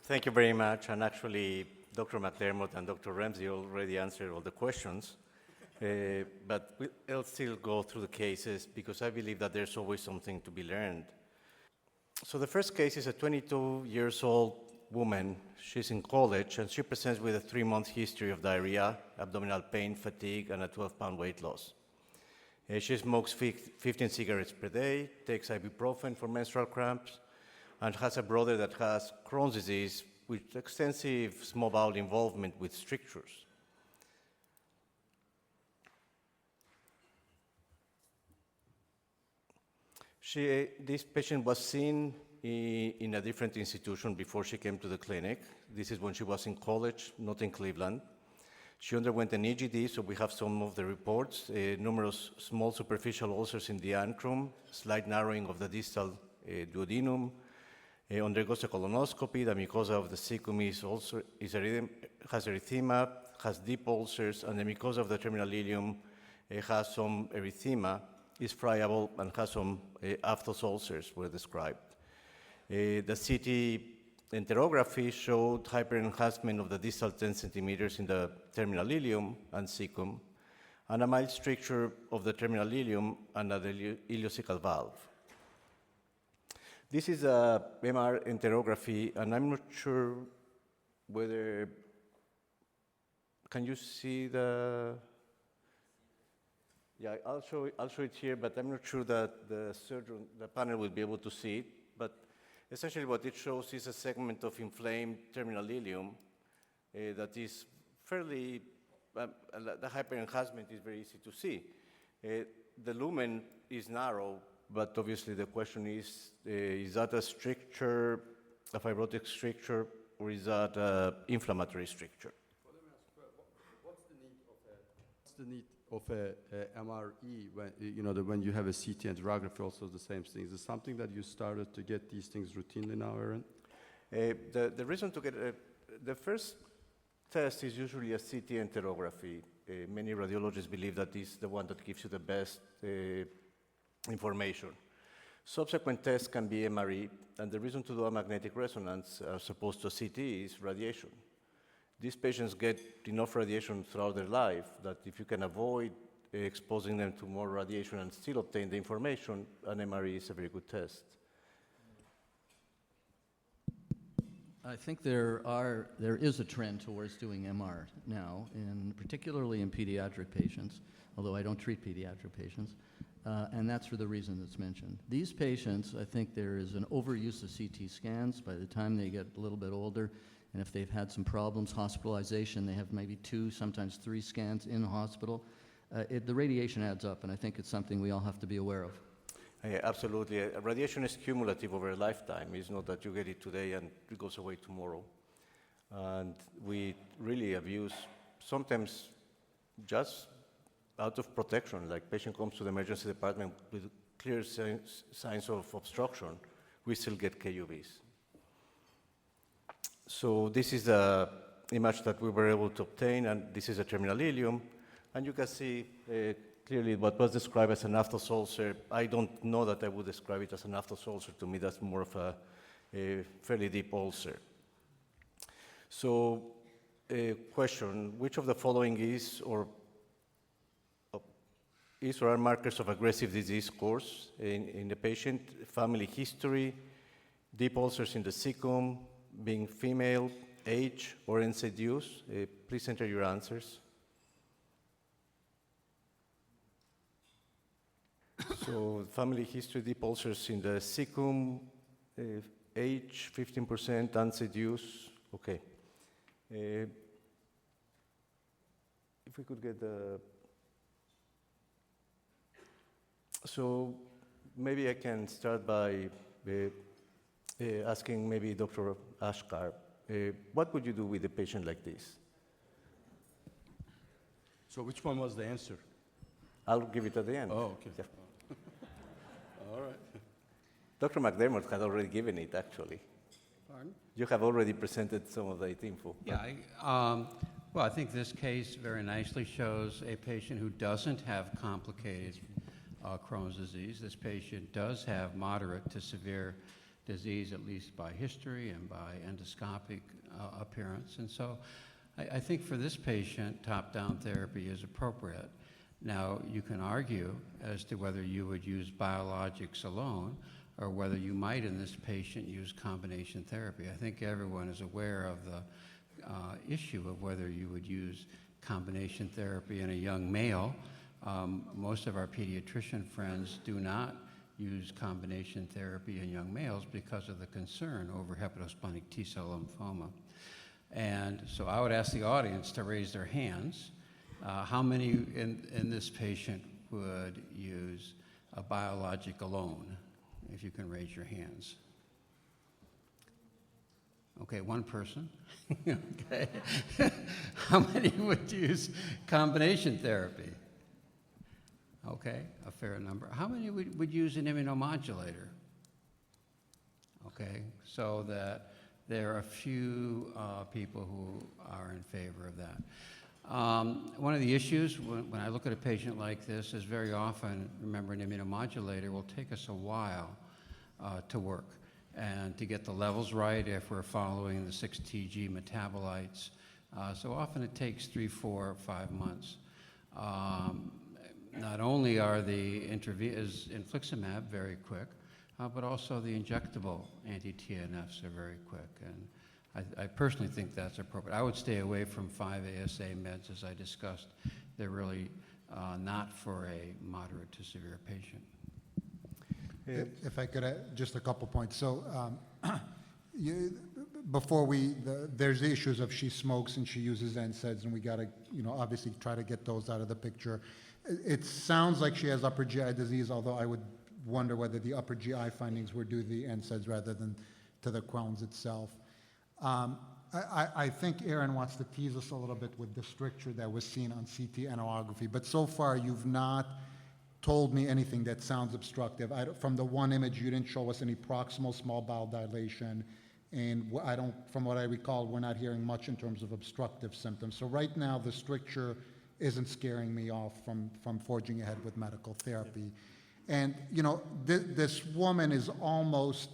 Thank you very much. And actually, Dr. McDermott and Dr. Ramsey already answered all the questions. But I'll still go through the cases because I believe that there's always something to be learned. So the first case is a 22-year-old woman. She's in college, and she presents with a 3-month history of diarrhea, abdominal pain, fatigue, and a 12-pound weight loss. She smokes 15 cigarettes per day, takes ibuprofen for menstrual cramps, and has a brother that has Crohn's disease with extensive small bowel involvement with strictures. This patient was seen in a different institution before she came to the clinic. This is when she was in college, not in Cleveland. She underwent an EGD, so we have some of the reports, numerous small superficial ulcers in the antrum, slight narrowing of the distal duodenum, undergoes a colonoscopy. The mucosa of the cecum has erythema, has deep ulcers, and the mucosa of the terminal ileum has some erythema, is friable, and has some aphthous ulcers were described. The CT enterography showed hyperenhancement of the distal 10 centimeters in the terminal ileum and cecum, and a mild stricture of the terminal ileum and the ileocecal valve. This is a MR enterography, and I'm not sure whether, can you see the, yeah, I'll show it here, but I'm not sure that the panel will be able to see it. But essentially what it shows is a segment of inflamed terminal ileum that is fairly, the hyperenhancement is very easy to see. The lumen is narrow, but obviously the question is that a stricture, a fibrotic stricture, or is that an inflammatory stricture? What's the need of a MRE when you have a CT enterography, also the same thing? Is it something that you started to get these things routinely now, Aaron? The reason to get the first test is usually a CT enterography. Many radiologists believe that is the one that gives you the best information. Subsequent tests can be MRE, and the reason to do a magnetic resonance as opposed to a CT is radiation. These patients get enough radiation throughout their life that if you can avoid exposing them to more radiation and still obtain the information, an MRE is a very good test. I think there is a trend towards doing MR now, and particularly in pediatric patients, although I don't treat pediatric patients, and that's for the reason that's mentioned. These patients, I think there is an overuse of CT scans by the time they get a little bit older. And if they've had some problems, hospitalization, they have maybe 2, sometimes 3 scans in the hospital. The radiation adds up, and I think it's something we all have to be aware of. Absolutely. Radiation is cumulative over a lifetime. It's not that you get it today and it goes away tomorrow. And we really abuse, sometimes just out of protection, like patient comes to the emergency department with clear signs of obstruction, we still get KUVs. So this is the image that we were able to obtain, and this is a terminal ileum. And you can see clearly what was described as an aphthous ulcer. I don't know that I would describe it as an aphthous ulcer. To me, that's more of a fairly deep ulcer. So question, which of the following is or are markers of aggressive disease course in the patient? Family history, deep ulcers in the cecum, being female, age, or NSAID use? Please enter your answers. So family history, deep ulcers in the cecum, age 15%, NSAID use. Okay. If we could get the... So maybe I can start by asking maybe Dr. Ashkar, what would you do with a patient like this? So which one was the answer? I'll give it at the end. Oh, okay. Yeah. All right. Dr. McDermott had already given it, actually. Pardon? You have already presented some of the info. Yeah, well, I think this case very nicely shows a patient who doesn't have complicated Crohn's disease. This patient does have moderate to severe disease, at least by history and by endoscopic appearance. And so I think for this patient, top-down therapy is appropriate. Now, you can argue as to whether you would use biologics alone or whether you might, in this patient, use combination therapy. I think everyone is aware of the issue of whether you would use combination therapy in a young male. Most of our pediatrician friends do not use combination therapy in young males because of the concern over hepatosplenic T-cell lymphoma. And so I would ask the audience to raise their hands. How many in this patient would use a biologic alone? If you can raise your hands. Okay, one person. Okay. How many would use combination therapy? Okay, a fair number. How many would use an immunomodulator? Okay, so that there are a few people who are in favor of that. One of the issues when I look at a patient like this is very often, remember, an immunomodulator will take us a while to work and to get the levels right if we're following the 6-TG metabolites. So often it takes 3, 4, 5 months. Not only are the infliximab very quick, but also the injectable anti-TNFs are very quick. And I personally think that's appropriate. I would stay away from 5-ASA meds, as I discussed. They're really not for a moderate to severe patient. If I could add just a couple points. So there's the issues of she smokes and she uses NSAIDs, and we got to, obviously try to get those out of the picture. It sounds like she has upper GI disease, although I would wonder whether the upper GI findings were due to the NSAIDs rather than to the Crohn's itself. I think Aaron wants to tease us a little bit with the stricture that was seen on CT angiography, but so far you've not told me anything that sounds obstructive. From the one image, you didn't show us any proximal small bowel dilation, and from what I recall, we're not hearing much in terms of obstructive symptoms. So right now, the stricture isn't scaring me off from forging ahead with medical therapy. And, this woman is almost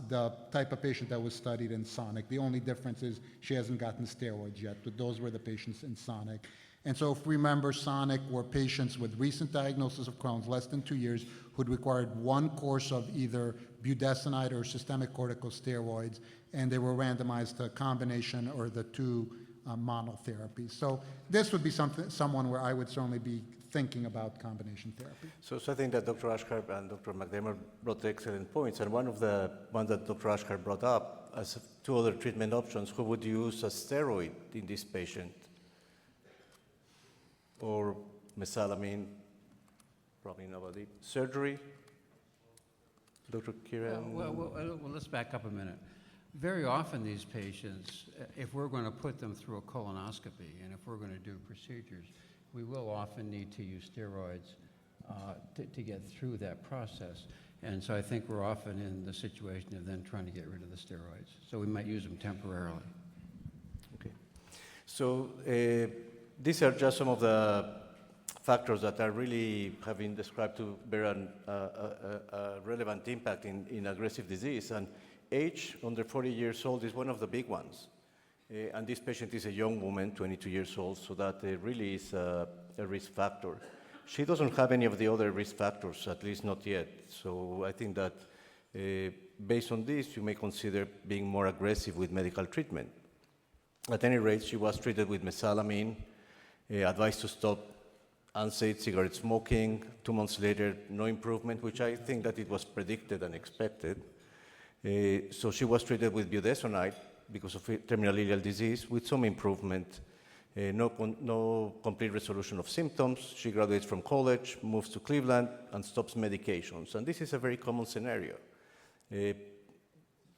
the type of patient that was studied in SONIC. The only difference is she hasn't gotten steroids yet, but those were the patients in SONIC. And so if we remember, SONIC were patients with recent diagnosis of Crohn's, less than 2 years, who'd required one course of either budesonide or systemic corticosteroids, and they were randomized to a combination or the two monotherapies. So this would be someone where I would certainly be thinking about combination therapy. So I think that Dr. Ashkar and Dr. McDermott brought excellent points, and one of the ones that Dr. Ashkar brought up as 2 other treatment options, who would use a steroid in this patient? Or mesalamine, probably nobody. Surgery, Dr. Kiran? Well, let's back up a minute. Very often these patients, if we're going to put them through a colonoscopy and if we're going to do procedures, we will often need to use steroids to get through that process. And so I think we're often in the situation of then trying to get rid of the steroids. So we might use them temporarily. Okay. So these are just some of the factors that are really have been described to bear a relevant impact in aggressive disease. And age, under 40 years old, is one of the big ones. And this patient is a young woman, 22 years old, so that really is a risk factor. She doesn't have any of the other risk factors, at least not yet. So I think that based on this, you may consider being more aggressive with medical treatment. At any rate, she was treated with mesalamine, advised to stop unsafe cigarette smoking. 2 months later, no improvement, which I think that it was predicted and expected. So she was treated with budesonide because of terminal ileal disease with some improvement. No complete resolution of symptoms. She graduates from college, moves to Cleveland, and stops medications. And this is a very common scenario.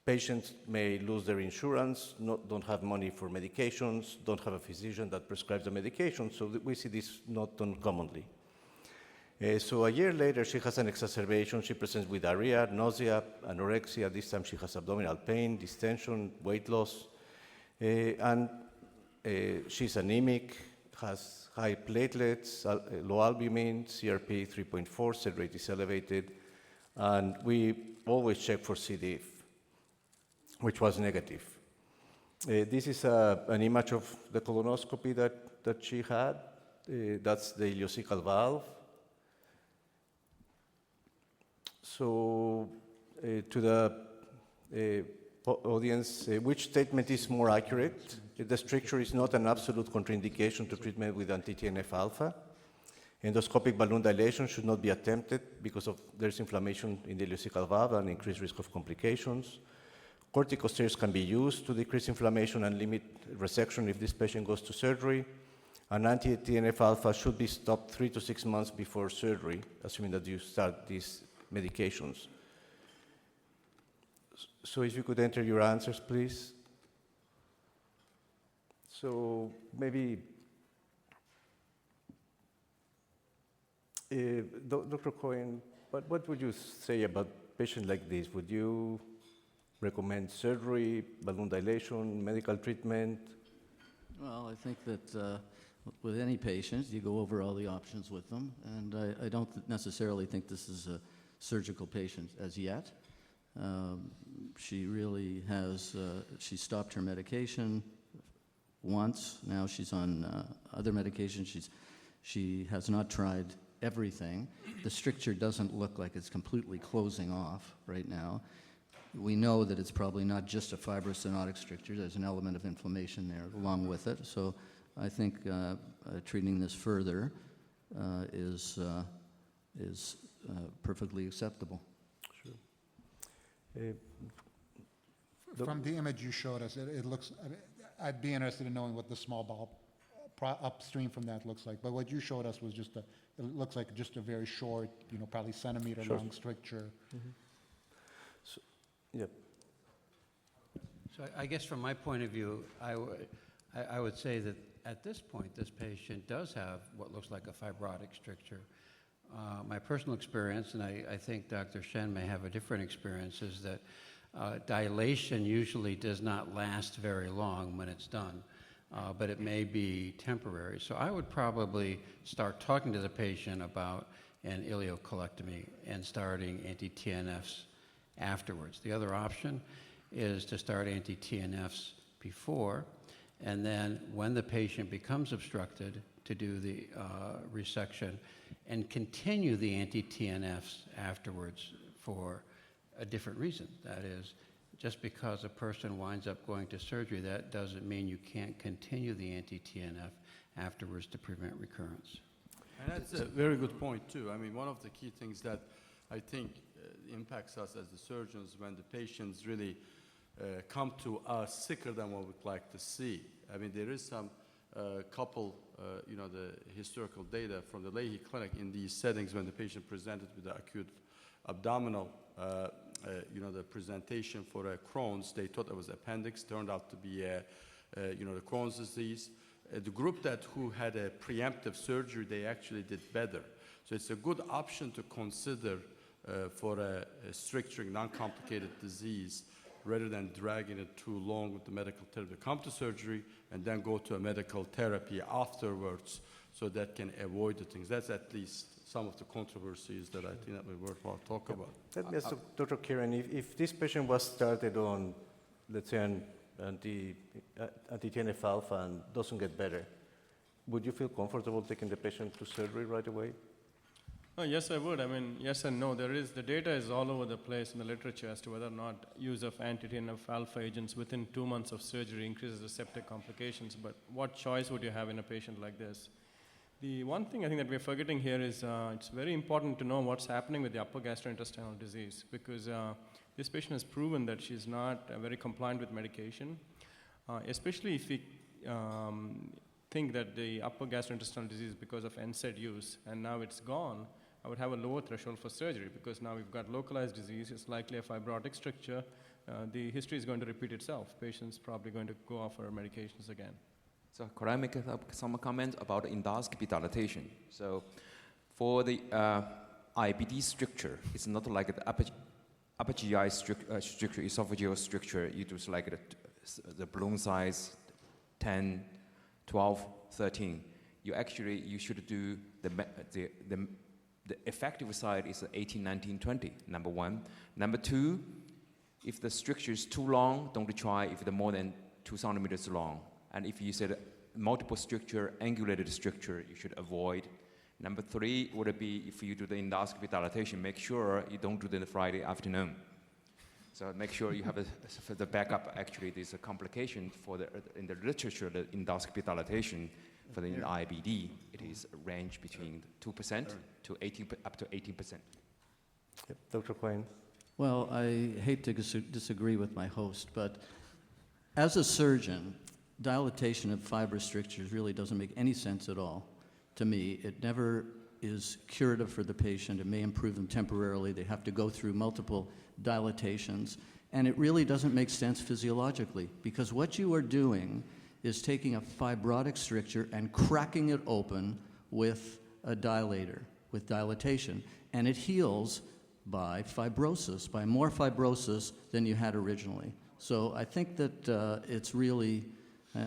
Patients may lose their insurance, don't have money for medications, don't have a physician that prescribes the medication, so we see this not done commonly. So a year later, she has an exacerbation. She presents with diarrhea, nausea, anorexia. This time she has abdominal pain, distension, weight loss. And she's anemic, has high platelets, low albumin, CRP 3.4, sed rate is elevated. And we always check for C. diff, which was negative. This is an image of the colonoscopy that she had. That's the ileocecal valve. So to the audience, which statement is more accurate? The stricture is not an absolute contraindication to treatment with anti-TNF alpha. Endoscopic balloon dilation should not be attempted because there's inflammation in the ileocecal valve and increased risk of complications. Corticosteroids can be used to decrease inflammation and limit resection if this patient goes to surgery. And anti-TNF alpha should be stopped 3 to 6 months before surgery, assuming that you start these medications. So if you could enter your answers, please. So maybe, Dr. Cohen, what would you say about a patient like this? Would you recommend surgery, balloon dilation, medical treatment? Well, I think that with any patient, you go over all the options with them, and I don't necessarily think this is a surgical patient as yet. She really has, she stopped her medication once, now she's on other medications. She has not tried everything. The stricture doesn't look like it's completely closing off right now. We know that it's probably not just a fibrous stenotic stricture. There's an element of inflammation there along with it. So I think treating this further is perfectly acceptable. Sure. From the image you showed us, it looks, I'd be interested in knowing what the small bowel upstream from that looks like. But what you showed us was just it looks like just a very short, probably centimeter long stricture. Mm-hmm. So, yep. So I guess from my point of view, I would say that at this point, this patient does have what looks like a fibrotic stricture. My personal experience, and I think Dr. Shen may have a different experience, is that dilation usually does not last very long when it's done, but it may be temporary. So I would probably start talking to the patient about an ileocolectomy and starting anti-TNFs afterwards. The other option is to start anti-TNFs before, and then when the patient becomes obstructed, to do the resection and continue the anti-TNFs afterwards for a different reason. That is, just because a person winds up going to surgery, that doesn't mean you can't continue the anti-TNF afterwards to prevent recurrence. And that's a very good point, too. I mean, one of the key things that I think impacts us as the surgeons when the patients really come to us sicker than what we'd like to see. I mean, there is some couple, the historical data from the Leahy Clinic in these settings when the patient presented with the acute abdominal, the presentation for a Crohn's, they thought it was appendix, turned out to be, the Crohn's disease. The group who had a preemptive surgery, they actually did better. So it's a good option to consider for a stricturing, non-complicated disease, rather than dragging it too long with the medical therapy. Come to surgery and then go to a medical therapy afterwards so that can avoid the things. That's at least some of the controversies that I think that we're worthwhile talk about. Let me ask Dr. Kieran, if this patient was started on, let's say, an anti-TNF alpha and doesn't get better, would you feel comfortable taking the patient to surgery right away? Oh, yes, I would. I mean, yes and no. The data is all over the place in the literature as to whether or not use of anti-TNF alpha agents within 2 months of surgery increases the septic complications. But what choice would you have in a patient like this? The one thing I think that we're forgetting here is it's very important to know what's happening with the upper gastrointestinal disease, because this patient has proven that she's not very compliant with medication, especially if we think that the upper gastrointestinal disease is because of NSAID use, and now it's gone. I would have a lower threshold for surgery because now we've got localized disease. It's likely a fibrotic stricture. The history is going to repeat itself. Patient's probably going to go off our medications again. So could I make some comment about endoscopy dilatation? So for the IBD stricture, it's not like the upper GI stricture, esophageal stricture. You do like the balloon size 10, 12, 13. You should do the effective side is 18, 19, 20, number one. Number two, if the stricture is too long, don't try if they're more than 2 centimeters long. And if you said multiple stricture, angulated stricture, you should avoid. Number three would be if you do the endoscopy dilatation, make sure you don't do it on the Friday afternoon. So make sure you have for the backup. Actually, there's a complication for in the literature, the endoscopy dilatation for the IBD. It is a range between 2% to 18, up to 18%. Yep. Dr. Quine? Well, I hate to disagree with my host, but as a surgeon, dilatation of fibrous strictures really doesn't make any sense at all to me. It never is curative for the patient. It may improve them temporarily. They have to go through multiple dilatations. And it really doesn't make sense physiologically, because what you are doing is taking a fibrotic stricture and cracking it open with a dilator, with dilatation. And it heals by fibrosis, by more fibrosis than you had originally. So I think that it's really,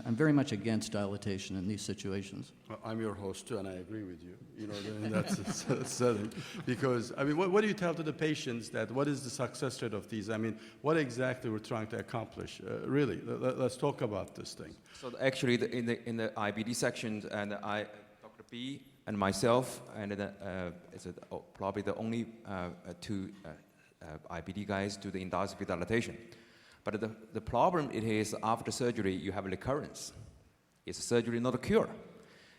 I'm very much against dilatation in these situations. Well, I'm your host too, and I agree with you, you know, in that setting. Because, I mean, what do you tell to the patients that what is the success rate of these? I mean, what exactly we're trying to accomplish? Really, let's talk about this thing. So actually, in the IBD section, and Dr. B and myself, and probably the only two IBD guys do the endoscopy dilatation. But the problem it is after surgery, you have recurrence. It's a surgery, not a cure.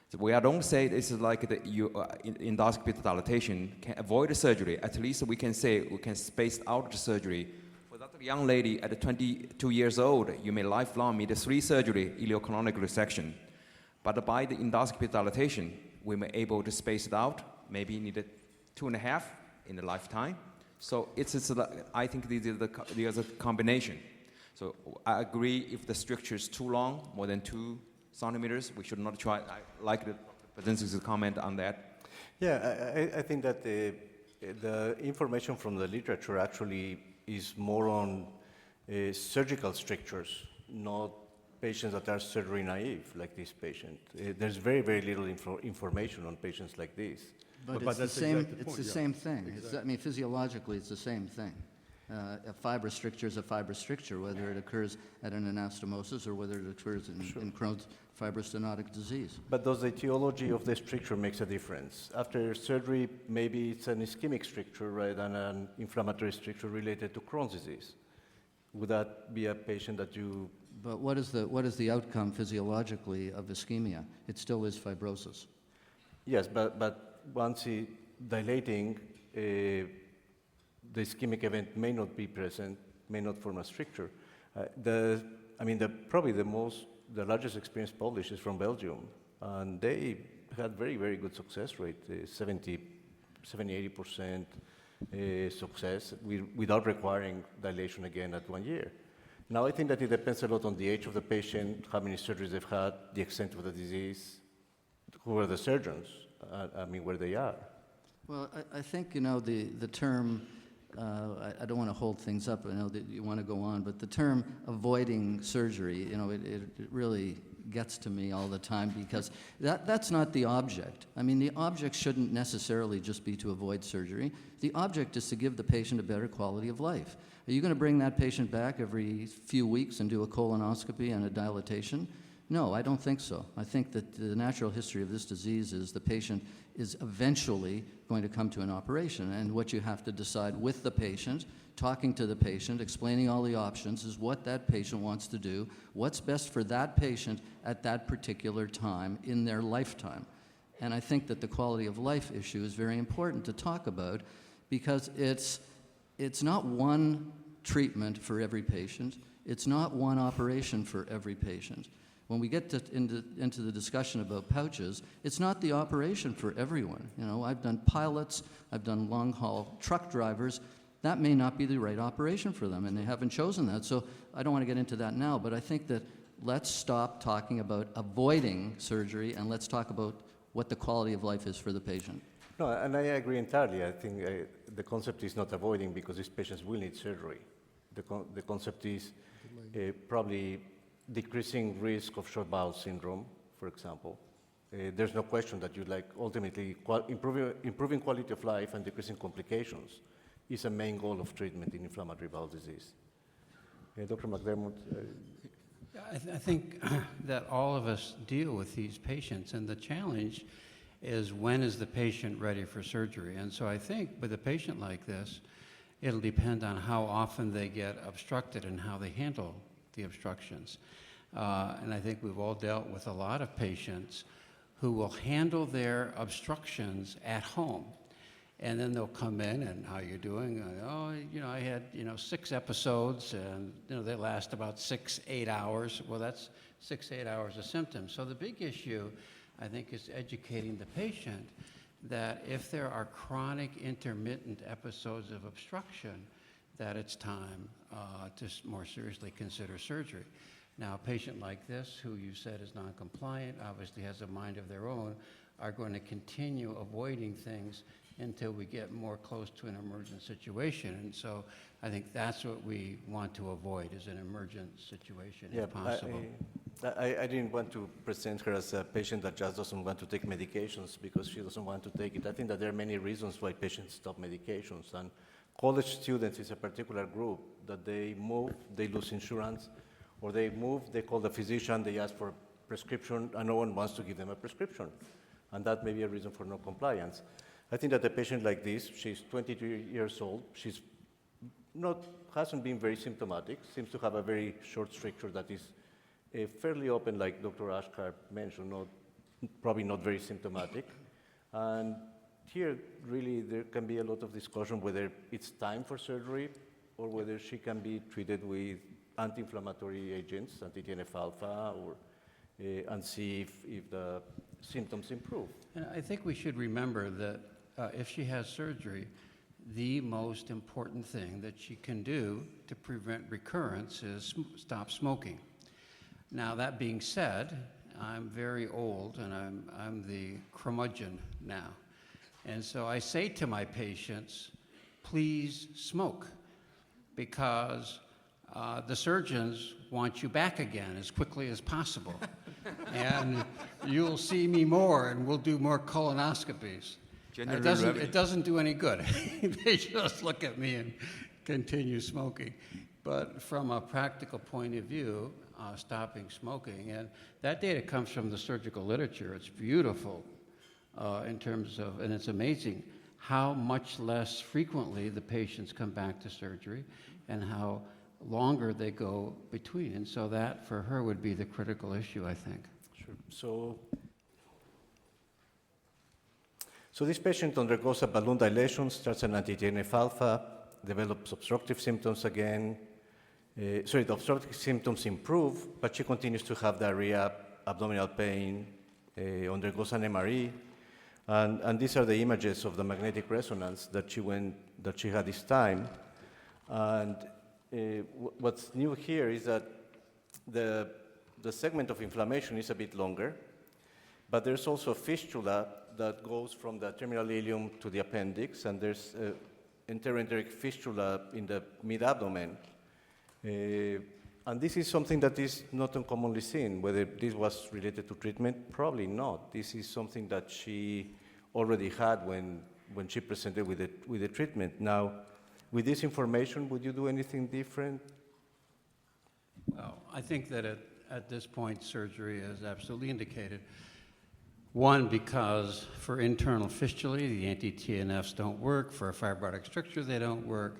So we don't say this is like the endoscopy dilatation can avoid the surgery. At least we can say we can space out the surgery. For that young lady at 22 years old, you may lifelong need 3 surgery, ileocolonic resection. But by the endoscopy dilatation, we may able to space it out, maybe need 2.5 in a lifetime. So I think there's a combination. So I agree if the stricture is too long, more than 2 centimeters, we should not try. I like the President's comment on that. Yeah, I think that the information from the literature actually is more on surgical strictures, not patients that are surgery naive, like this patient. There's very, very little information on patients like this. But it's the same. It's the same thing. Exactly. I mean, physiologically, it's the same thing. A fibrous stricture is a fibrous stricture, whether it occurs at an anastomosis or whether it occurs in Crohn's fibrous stenotic disease. But does the etiology of the stricture makes a difference? After surgery, maybe it's an ischemic stricture rather than an inflammatory stricture related to Crohn's disease. Would that be a patient that you? But what is the outcome physiologically of ischemia? It still is fibrosis. Yes, but once dilating, the ischemic event may not be present, may not form a stricture. Probably the largest experience published is from Belgium, and they had very, very good success rate, 70-80% success without requiring dilation again at 1 year. Now, I think that it depends a lot on the age of the patient, how many surgeries they've had, the extent of the disease, who are the surgeons, where they are. Well, I think, the term, I don't want to hold things up, I know that you want to go on, but the term avoiding surgery, it really gets to me all the time, because that's not the object. I mean, the object shouldn't necessarily just be to avoid surgery. The object is to give the patient a better quality of life. Are you going to bring that patient back every few weeks and do a colonoscopy and a dilatation? No, I don't think so. I think that the natural history of this disease is the patient is eventually going to come to an operation, and what you have to decide with the patient, talking to the patient, explaining all the options, is what that patient wants to do, what's best for that patient at that particular time in their lifetime. And I think that the quality of life issue is very important to talk about, because it's not one treatment for every patient, it's not one operation for every patient. When we get into the discussion about pouches, it's not the operation for everyone. I've done pilots, I've done long-haul truck drivers. That may not be the right operation for them, and they haven't chosen that. So I don't want to get into that now, but I think that let's stop talking about avoiding surgery, and let's talk about what the quality of life is for the patient. No, and I agree entirely. I think the concept is not avoiding, because these patients will need surgery. The concept is probably decreasing risk of short bowel syndrome, for example, there's no question that you like ultimately improving quality of life and decreasing complications is a main goal of treatment in inflammatory bowel disease. Dr. McDermott? Yeah, I think that all of us deal with these patients, and the challenge is when is the patient ready for surgery? And so I think with a patient like this, it'll depend on how often they get obstructed and how they handle the obstructions. And I think we've all dealt with a lot of patients who will handle their obstructions at home. And then they'll come in and, how you doing? Oh, I had, 6 episodes and, they last about 6-8 hours. Well, that's 6-8 hours of symptoms. So the big issue, I think, is educating the patient that if there are chronic intermittent episodes of obstruction, that it's time to more seriously consider surgery. Now, a patient like this, who you said is non-compliant, obviously has a mind of their own, are going to continue avoiding things until we get more close to an emergent situation. And so I think that's what we want to avoid, is an emergent situation, if possible. I didn't want to present her as a patient that just doesn't want to take medications because she doesn't want to take it. I think that there are many reasons why patients stop medications. And college students is a particular group that they move, they lose insurance, or they move, they call the physician, they ask for a prescription, and no one wants to give them a prescription. And that may be a reason for non-compliance. I think that a patient like this, she's 22 years old, hasn't been very symptomatic, seems to have a very short stricture that is fairly open, like Dr. Ashkar mentioned, probably not very symptomatic. And here, really, there can be a lot of discussion whether it's time for surgery or whether she can be treated with anti-inflammatory agents, anti-TNF-alpha, and see if the symptoms improve. And I think we should remember that if she has surgery, the most important thing that she can do to prevent recurrence is stop smoking. Now, that being said, I'm very old and I'm the curmudgeon now. And so I say to my patients, please smoke, because the surgeons want you back again as quickly as possible. And you'll see me more and we'll do more colonoscopies. It doesn't do any good. They just look at me and continue smoking. But from a practical point of view, stopping smoking, and that data comes from the surgical literature. It's beautiful in terms of, and it's amazing how much less frequently the patients come back to surgery and how longer they go between. And so that, for her, would be the critical issue, I think. Sure. So this patient undergoes a balloon dilation, starts an anti-TNF-alpha, develops obstructive symptoms again. The obstructive symptoms improve, but she continues to have diarrhea, abdominal pain, undergoes an MRE, and these are the images of the magnetic resonance that she had this time. And what's new here is that the segment of inflammation is a bit longer, but there's also a fistula that goes from the terminal ileum to the appendix, and there's enteroenteric fistula in the mid-abdomen. And this is something that is not uncommonly seen. Whether this was related to treatment, probably not. This is something that she already had when she presented with the treatment. Now, with this information, would you do anything different? Well, I think that at this point, surgery is absolutely indicated. One, because for internal fistulae, the anti-TNFs don't work. For a fibrotic stricture, they don't work.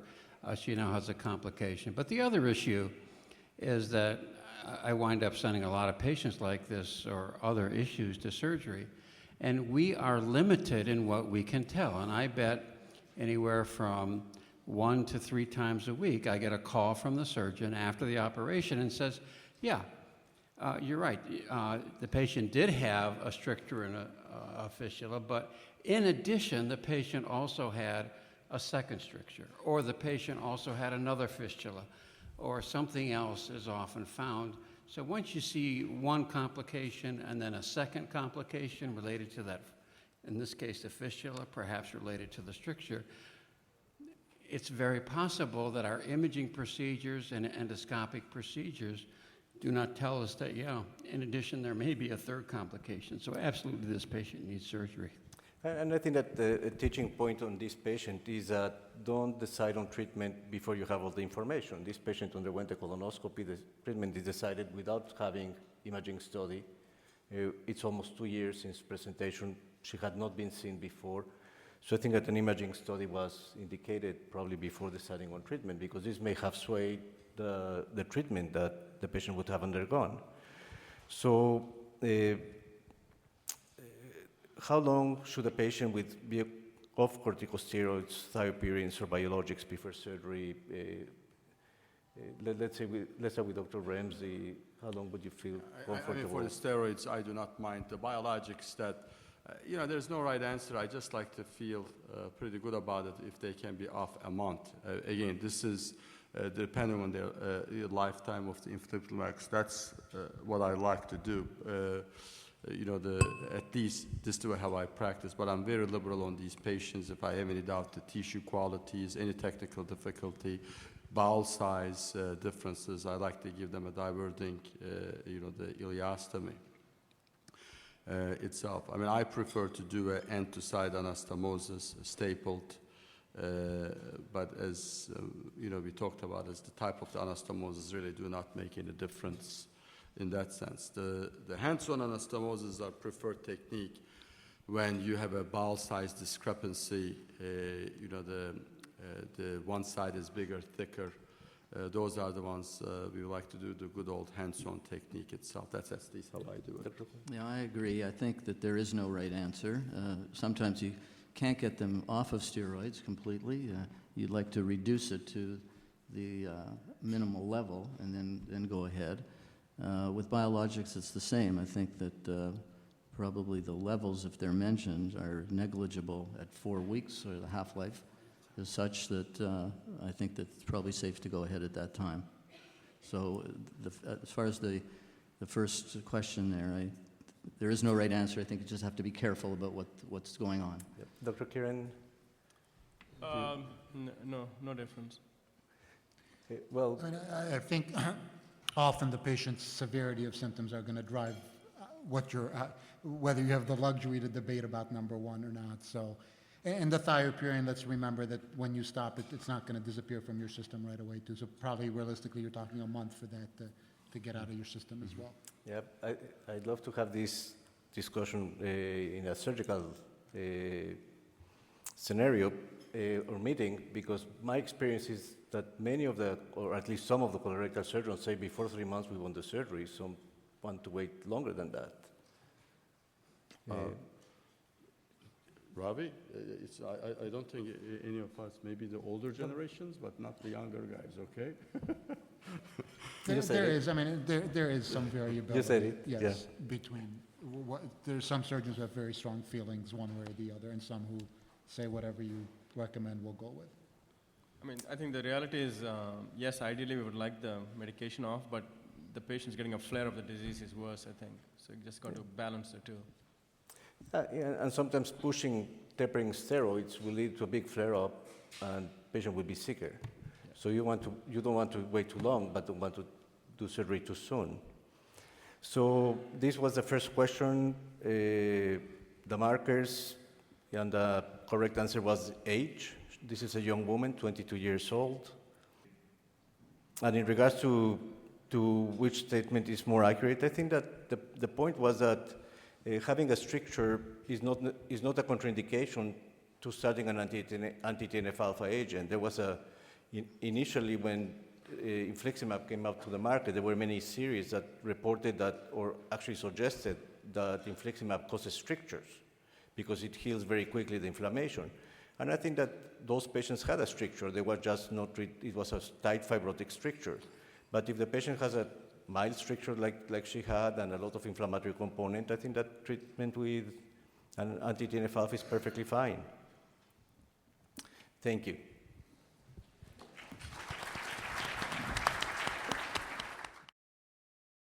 She now has a complication. But the other issue is that I wind up sending a lot of patients like this or other issues to surgery, and we are limited in what we can tell. And I bet anywhere from 1 to 3 times a week, I get a call from the surgeon after the operation and says, yeah, you're right. The patient did have a stricture and a fistula, but in addition, the patient also had a second stricture, or the patient also had another fistula, or something else is often found. So once you see one complication and then a second complication related to that, in this case the fistula, perhaps related to the stricture, it's very possible that our imaging procedures and endoscopic procedures do not tell us that, yeah, in addition, there may be a third complication. So absolutely, this patient needs surgery. And I think that the teaching point on this patient is that don't decide on treatment before you have all the information. This patient underwent a colonoscopy. The treatment is decided without having imaging study. It's almost 2 years since presentation. She had not been seen before. So I think that an imaging study was indicated probably before deciding on treatment, because this may have swayed the treatment that the patient would have undergone. So how long should a patient be off corticosteroids, thiopurines, or biologics before surgery? Let's start with Dr. Ramsey. How long would you feel comfortable? I mean, for the steroids, I do not mind. The biologics, that, there's no right answer. I just like to feel pretty good about it if they can be off a month. Again, this is depending on their lifetime of the inflammatory marks. That's what I like to do. At least this is how I practice, but I'm very liberal on these patients. If I have any doubt, the tissue qualities, any technical difficulty, bowel size differences, I like to give them a diverting, the ileostomy itself. I mean, I prefer to do an end-to-side anastomosis, stapled, but as we talked about, as the type of the anastomosis really do not make any difference in that sense. The hands-on anastomosis are preferred technique when you have a bowel size discrepancy, the one side is bigger, thicker. Those are the ones we like to do, the good old hands-on technique itself. That's at least how I do it. Yeah, I agree. I think that there is no right answer. Sometimes you can't get them off of steroids completely. You'd like to reduce it to the minimal level and then go ahead. With biologics, it's the same. I think that probably the levels, if they're mentioned, are negligible at 4 weeks, or the half-life is such that I think that it's probably safe to go ahead at that time. So as far as the first question there is no right answer. I think you just have to be careful about what's going on. Yep. Dr. Kiran? No difference. Okay, well, I think often the patient's severity of symptoms are going to drive whether you have the luxury to debate about number one or not. So, and the thiopurine, let's remember that when you stop it, it's not going to disappear from your system right away too. So probably realistically, you're talking a month for that to get out of your system as well. yeah, I'd love to have this discussion in a surgical scenario or meeting, because my experience is that many of or at least some of the colorectal surgeons say before 3 months we want the surgery. Some want to wait longer than that. Ravi, I don't think any of us, maybe the older generations, but not the younger guys, okay? There is some variability. You said it, Yes, yeah. between, there's some surgeons who have very strong feelings one way or the other, and some who say whatever you recommend we'll go with. I mean, I think the reality is, yes, ideally we would like the medication off, but the patient's getting a flare of the disease is worse, I think. So you just got to balance the two. Yeah, and sometimes tapering steroids will lead to a big flare-up, and patient will be sicker. Yeah. So you don't want to wait too long, but don't want to do surgery too soon. So this was the first question, the markers, and the correct answer was age. This is a young woman, 22 years old. And in regards to which statement is more accurate, I think that the point was that having a stricture is not a contraindication to starting an anti-TNF-alpha agent. There was initially when infliximab came out to the market, there were many series that reported that, or actually suggested that infliximab causes strictures because it heals very quickly the inflammation. And I think that those patients had a stricture. They were just not it was a tight fibrotic stricture. But if the patient has a mild stricture like she had and a lot of inflammatory component, I think that treatment with an anti-TNF-alpha is perfectly fine. Thank you.